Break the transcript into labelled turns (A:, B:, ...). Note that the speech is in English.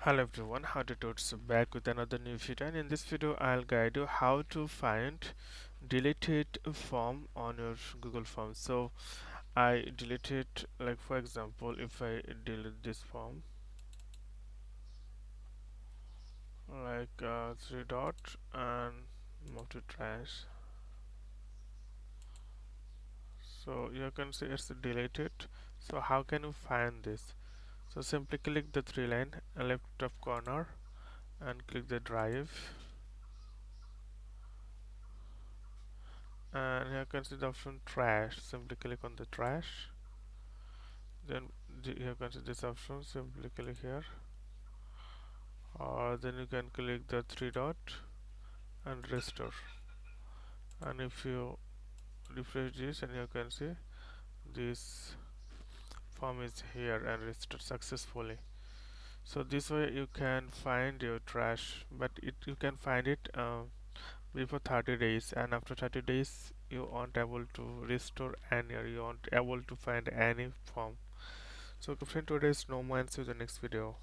A: Hello everyone, how to Tuts back with another new video, and in this video I'll guide you how to find deleted form on your Google Forms. So I deleted, like for example, if I delete this form, like three dot and move to trash. So you can see it's deleted. So how can you find this? So simply click the three line left top corner and click the drive, and here you can see the option trash. Simply click on the trash. Then you can see this option, simply click here, or then you can click the three dot and restore. And if you refresh this, and you can see this form is here and restored successfully. So this way you can find your trash, but you can find it before 30 days, and after 30 days you aren't able to restore any, or you aren't able to find any form. So friend, today is no more, and see you in the next video.